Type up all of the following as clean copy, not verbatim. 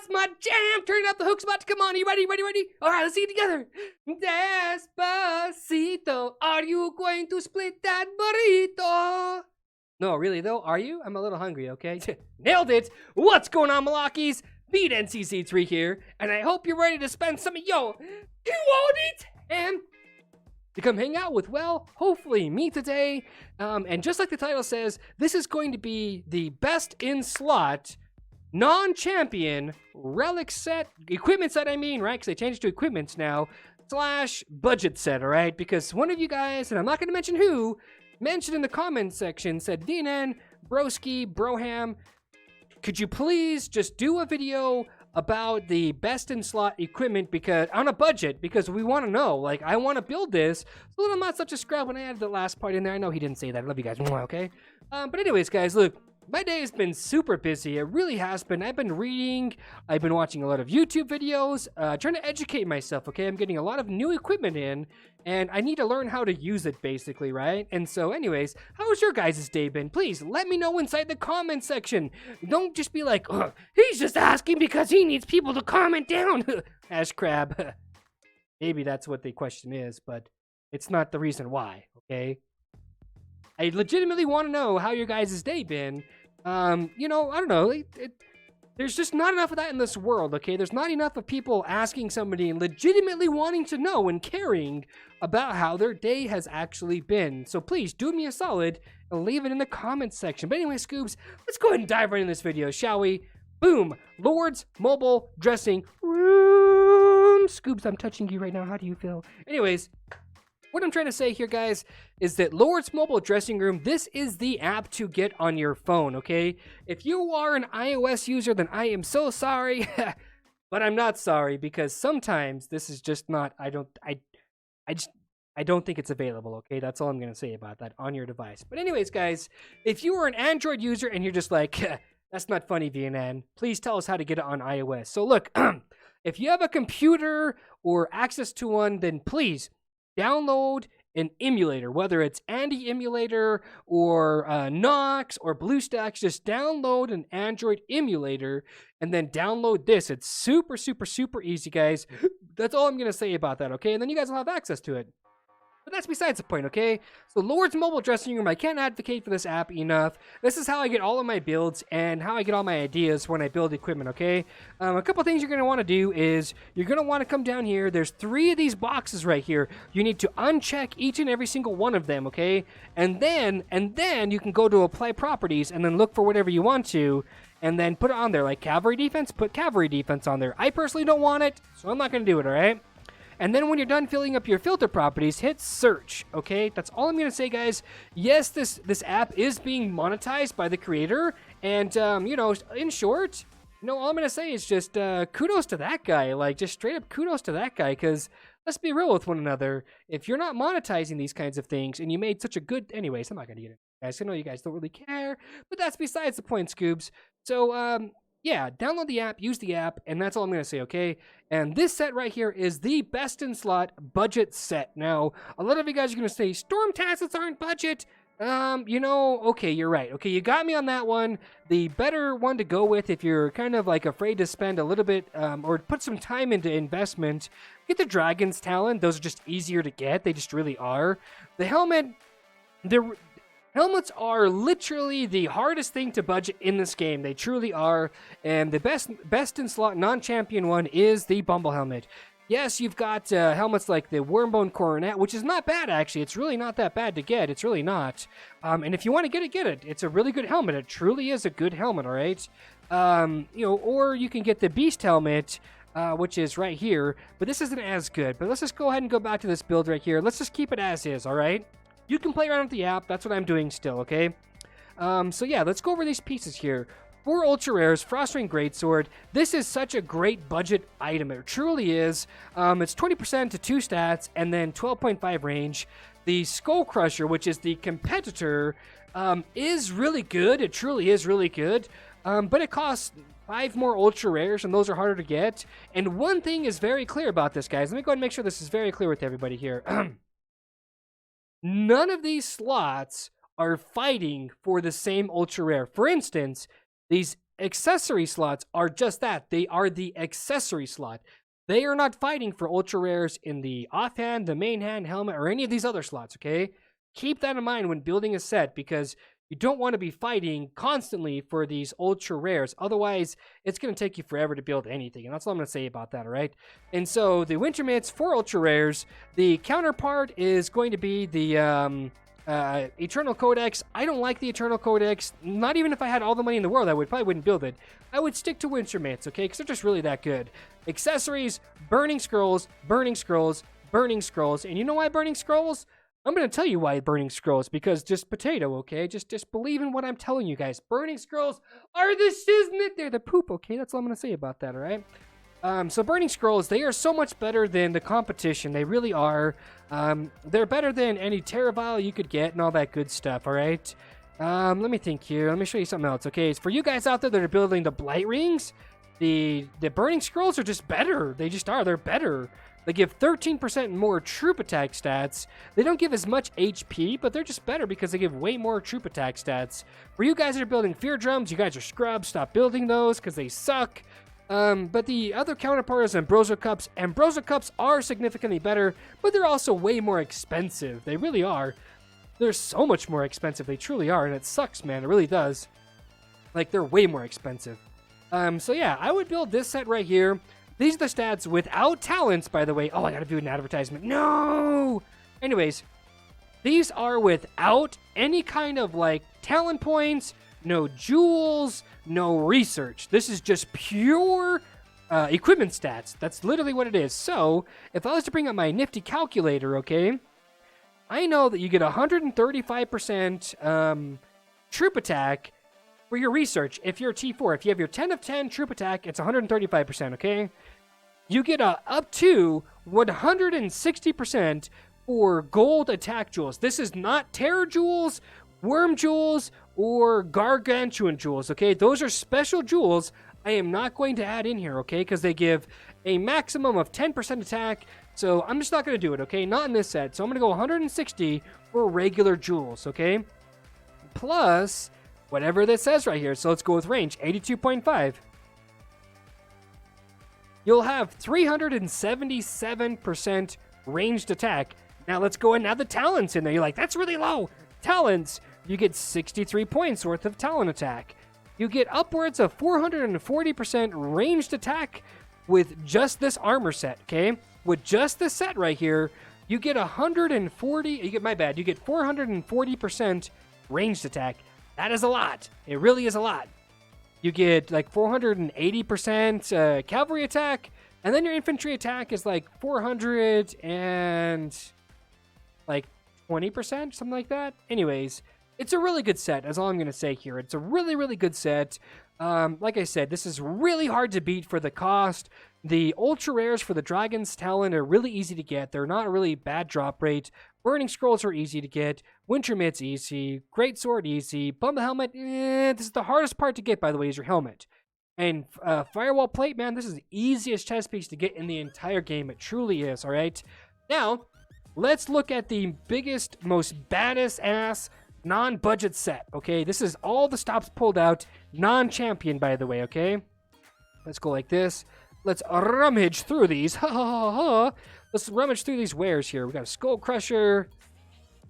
That's my jam. Turn up, the hook's about to come on. Are you ready? All right, let's sing it together. Despacito, are you going to split that burrito? No, really though, are you? I'm a little hungry, okay? Nailed it. What's going on, Malakis? Beat NCC3 here, and I hope you're ready to spend some of your and to come hang out with, well, hopefully me today. And just like the title says, this is going to be the best in slot non-champion relic set, equipment set, I mean, right? Because they changed to equipment now, / budget set, all right? Because one of you guys, and I'm not going to mention who, mentioned in the comments section, said, DNN, Broski, Broham, could you please just do a video about the best in slot equipment because on a budget, because we want to know, like, I want to build this so that I'm not such a scrub when I added the last part in there. I know he didn't say that. I love you guys. Okay. But anyways, guys, look, my day has been super busy. It really has been. I've been reading. I've been watching a lot of YouTube videos, trying to educate myself, okay? I'm getting a lot of new equipment in, and I need to learn how to use it, basically, right? And so, anyways, how has your guys' day been? Please, let me know inside the comment section. Don't just be like, he's just asking because he needs people to comment down. Ash Crab. Maybe that's what the question is, but it's not the reason why, okay? I legitimately want to know how your guys' day been. You know, I don't know. There's just not enough of that in this world, okay? There's not enough of people asking somebody and legitimately wanting to know and caring about how their day has actually been. So please, do me a solid and leave it in the comments section. But anyway, Scoobs, let's go ahead and dive right into this video, shall we? Boom! Lord's Mobile Dressing Room. Scoobs, I'm touching you right now. How do you feel? Anyways, what I'm trying to say here, guys, is that Lord's Mobile Dressing Room, this is the app to get on your phone, okay? If you are an iOS user, then I am so sorry, but I'm not sorry because sometimes this is just not, I don't think it's available, okay? That's all I'm going to say about that on your device. But anyways, guys, if you are an Android user and you're just like, that's not funny, VNN, please tell us how to get it on iOS. So look, if you have a computer or access to one, then please download an emulator, whether it's Andy Emulator or Nox or BlueStacks. Just download an Android emulator and then download this. It's super, super, super easy, guys. That's all I'm going to say about that, okay? And then you guys will have access to it. But that's besides the point, okay? So Lord's Mobile Dressing Room, I can't advocate for this app enough. This is how I get all of my builds and how I get all my ideas when I build equipment, okay? A couple things you're going to want to do is you're going to want to come down here. There's 3 of these boxes right here. You need to uncheck each and every single one of them, okay? And then you can go to Apply Properties and then look for whatever you want to and then put it on there. Like Cavalry Defense, put Cavalry Defense on there. I personally don't want it, so I'm not going to do it, all right? And then when you're done filling up your filter properties, hit search, okay? That's all I'm going to say, guys. Yes, this app is being monetized by the creator. And, you know, in short, you know, all I'm going to say is just kudos to that guy. Like, just straight up kudos to that guy. Because let's be real with one another. If you're not monetizing these kinds of things and you made such a good... Anyways, I'm not going to get it, guys. I know you guys don't really care. But that's besides the point, Scoobs. So, yeah, download the app, use the app, and that's all I'm going to say, okay? And this set right here is the best in slot budget set. Now, a lot of you guys are going to say, Storm Tassets aren't budget. You know, okay, you're right. Okay, you got me on that one. The better one to go with if you're kind of like afraid to spend a little bit or put some time into investment, get the Dragon's Talon. Those are just easier to get. They just really are. The helmet, helmets are literally the hardest thing to budget in this game. They truly are. And the best in slot non-champion one is the Bumble helmet. Yes, you've got helmets like the Wormbone Coronet, which is not bad, actually. It's really not that bad to get. It's really not. And if you want to get it, get it. It's a really good helmet. It truly is a good helmet, all right? You know, or you can get the Beast helmet, which is right here. But this isn't as good. But let's just go ahead and go back to this build right here. Let's just keep it as is, all right? You can play around with the app. That's what I'm doing still, okay? So yeah, let's go over these pieces here. 4 Ultra Rares, Frostring Greatsword. This is such a great budget item. It truly is. It's 20% to 2 stats and then 12.5 range. The Skull Crusher, which is the competitor, is really good. It truly is really good. But it costs 5 more Ultra Rares, and those are harder to get. And one thing is very clear about this, guys. Let me go ahead and make sure this is very clear with everybody here. None of these slots are fighting for the same Ultra Rare. For instance, these accessory slots are just that. They are the accessory slot. They are not fighting for ultra rares in the offhand, the main hand, helmet, or any of these other slots, okay? Keep that in mind when building a set because you don't want to be fighting constantly for these ultra rares. Otherwise, it's going to take you forever to build anything. And that's all I'm going to say about that, all right? And so the winter mitts for ultra rares, the counterpart is going to be the Eternal Codex. I don't like the Eternal Codex. Not even if I had all the money in the world, I probably wouldn't build it. I would stick to winter mitts, okay? Because they're just really that good. Accessories, burning scrolls, burning scrolls, burning scrolls. And you know why burning scrolls? I'm going to tell you why burning scrolls, because just potato, okay? Just believe in what I'm telling you guys. Burning scrolls are the shiznit. They're the poop, okay? That's all I'm going to say about that, all right? So burning scrolls, they are so much better than the competition. They really are. They're better than any Terravile you could get and all that good stuff, all right? Let me think here. Let me show you something else, okay? For you guys out there that are building the Blight Rings, the burning scrolls are just better. They just are. They're better. They give 13% more troop attack stats. They don't give as much HP, but they're just better because they give way more troop attack stats. For you guys that are building Fear Drums, you guys are scrubs. Stop building those because they suck. But the other counterpart is Ambrosia Cups. Ambrosia Cups are significantly better, but they're also way more expensive. They really are. They're so much more expensive. They truly are, and it sucks, man. It really does. Like, they're way more expensive. So yeah, I would build this set right here. These are the stats without talents, by the way. Oh, I gotta do an advertisement. No! Anyways, these are without any kind of, like, talent points, no jewels, no research. This is just pure equipment stats. That's literally what it is. So, if I was to bring up my nifty calculator, okay, I know that you get 135% troop attack for your research if you're T4. If you have your 10 of 10 troop attack, it's 135%, okay? You get up to 160% for gold attack jewels. This is not terror jewels, worm jewels, or gargantuan jewels, okay? Those are special jewels I am not going to add in here, okay? Because they give a maximum of 10% attack, so I'm just not going to do it, okay? Not in this set. So I'm going to go 160 for regular jewels, okay? Plus whatever this says right here. So let's go with range, 82.5. You'll have 377% ranged attack. Now let's go and add the talents in there. You're like, that's really low. Talents, you get 63 points worth of talent attack. You get upwards of 440% ranged attack with just this armor set, okay? With just this set right here, you get 440% ranged attack. That is a lot. It really is a lot. You get like 480% cavalry attack, and then your infantry attack is like 400 and like 20%, something like that. Anyways, it's a really good set, that's all I'm going to say here. It's a really, really good set. Like I said, this is really hard to beat for the cost. The ultra rares for the Dragon's Talon are really easy to get. They're not really bad drop rate. Burning Scrolls are easy to get. Winter Mitts easy. Great Sword easy. Bumble Helmet, this is the hardest part to get, by the way, is your helmet. And Firewall Plate, man, this is the easiest chest piece to get in the entire game. It truly is, all right? Now, let's look at the biggest, most baddest ass non-budget set, okay? This is all the stops pulled out. Non-champion, by the way, okay? Let's go like this. Let's rummage through these. Ha ha ha ha. Let's rummage through these wares here. We got a Skull Crusher.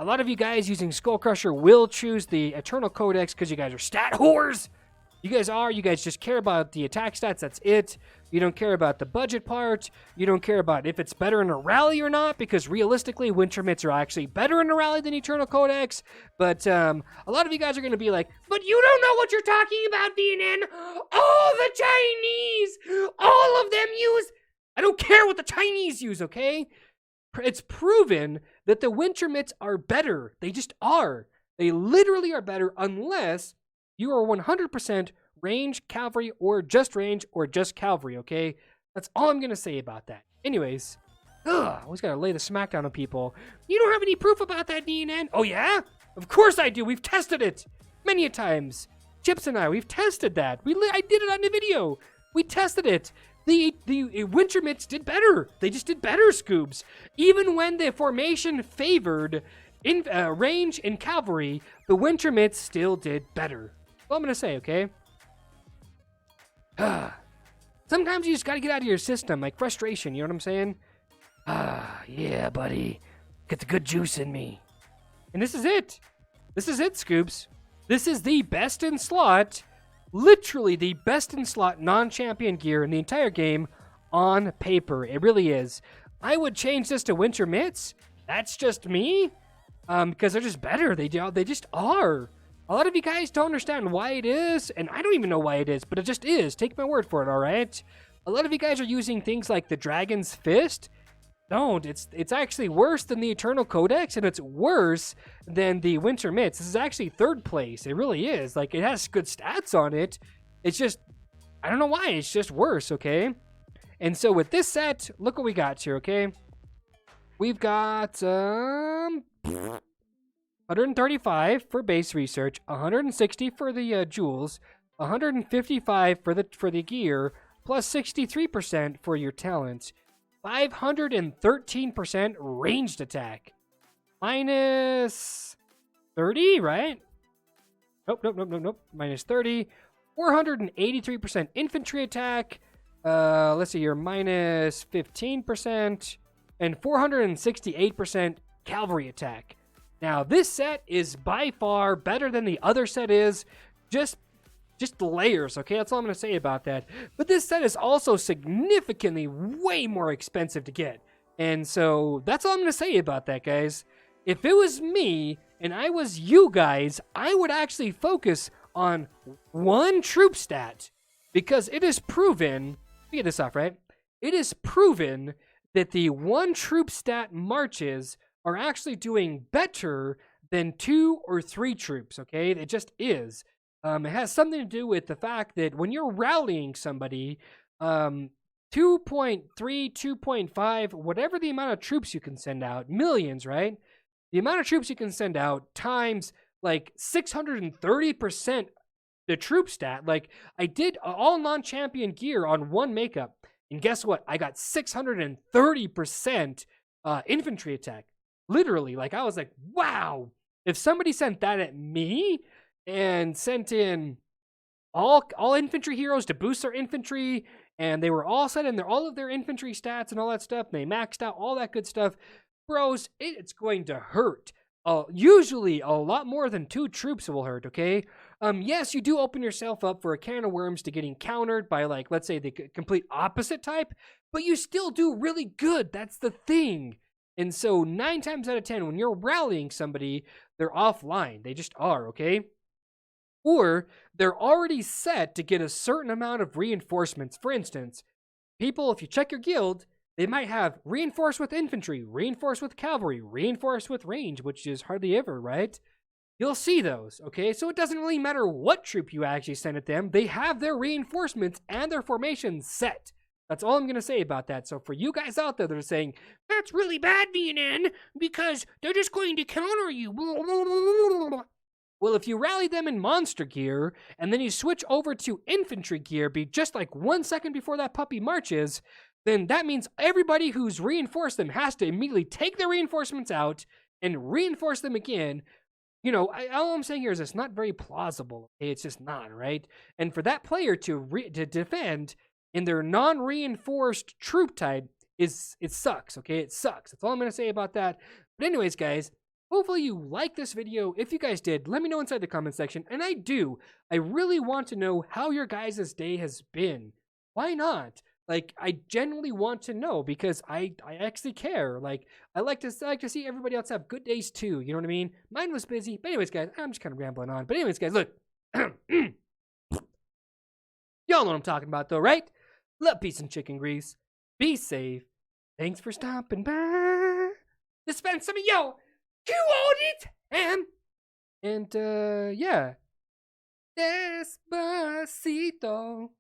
A lot of you guys using Skull Crusher will choose the Eternal Codex because you guys are stat whores. You guys just care about the attack stats. That's it. You don't care about the budget part. You don't care about if it's better in a rally or not, because realistically, Winter Mitts are actually better in a rally than Eternal Codex. But a lot of you guys are going to be like, but you don't know what you're talking about, DNN. All the Chinese, all of them use... I don't care what the Chinese use, okay? It's proven that the Winter Mitts are better. They just are. They literally are better unless you are 100% range, cavalry, or just cavalry, okay? That's all I'm going to say about that. Anyways, I always got to lay the smackdown on people. You don't have any proof about that, DNN? Oh, yeah? Of course I do. We've tested it many a times. Chips and I, we've tested that. I did it on the video. We tested it. The Winter Mitts did better. They just did better, Scoobs. Even when the formation favored in range and cavalry, the Winter Mitts still did better. Well, I'm going to say, okay? Sometimes you just gotta get out of your system, like frustration, you know what I'm saying? Yeah, buddy. Get the good juice in me. And this is it. This is it, Scoops. This is the best in slot, literally the best in slot non-champion gear in the entire game on paper. It really is. I would change this to winter mitts. That's just me. Because they're just better. They just are. A lot of you guys don't understand why it is, and I don't even know why it is, but it just is. Take my word for it, all right? A lot of you guys are using things like the Dragon's Fist. Don't. It's actually worse than the Eternal Codex, and it's worse than the Winter Mitts. This is actually third place. It really is. Like, it has good stats on it. It's just, I don't know why. It's just worse, okay? And so with this set, look what we got here, okay? We've got 135 for base research, 160 for the jewels, 155 for the gear, plus 63% for your talents, 513% ranged attack, minus 30, right? Nope. Minus 30, 483% infantry attack. Let's see, you're minus 15%, and 468% cavalry attack. Now, this set is by far better than the other set is. Just the layers, okay? That's all I'm going to say about that. But this set is also significantly way more expensive to get. And so that's all I'm going to say about that, guys. If it was me and I was you guys, I would actually focus on one troop stat. Because it is proven, let me get this off, right? It is proven that the one troop stat marches are actually doing better than 2 or 3 troops, okay? It just is. It has something to do with the fact that when you're rallying somebody, 2.3, 2.5, whatever the amount of troops you can send out, millions, right? The amount of troops you can send out times like 630% the troop stat. Like, I did all non-champion gear on one makeup, and guess what? I got 630% infantry attack. Literally, like, I was like, wow. If somebody sent that at me and sent in all infantry heroes to boost their infantry, and they were all set in all of their infantry stats and all that stuff, and they maxed out all that good stuff, bros, it's going to hurt. Usually a lot more than 2 troops will hurt, okay? Yes, you do open yourself up for a can of worms to getting countered by, like, let's say the complete opposite type, but you still do really good. That's the thing. And so 9 times out of 10, when you're rallying somebody, they're offline. They just are, okay? Or they're already set to get a certain amount of reinforcements. For instance, people, if you check your guild, they might have reinforced with infantry, reinforced with cavalry, reinforced with range, which is hardly ever, right? You'll see those, okay? So it doesn't really matter what troop you actually send at them. They have their reinforcements and their formations set. That's all I'm going to say about that. So for you guys out there that are saying, that's really bad, VNN, because they're just going to counter you. Well, if you rally them in monster gear, and then you switch over to infantry gear, be just like 1 second before that puppy marches, then that means everybody who's reinforced them has to immediately take their reinforcements out and reinforce them again. You know, all I'm saying here is it's not very plausible. Okay? It's just not, right? And for that player to defend in their non-reinforced troop type, it sucks, okay? It sucks. That's all I'm going to say about that. But anyways, guys, hopefully you liked this video. If you guys did, let me know inside the comment section. And I really want to know how your guys' day has been. Why not? Like, I genuinely want to know because I actually care. Like, I like to see everybody else have good days too. You know what I mean? Mine was busy. But anyways, guys, I'm just kind of rambling on. But anyways, guys, look. Y'all know what I'm talking about though, right? Love, peace, and chicken grease. Be safe. Thanks for stopping by. Dispense some of yo. You own it. And yeah. Despacito.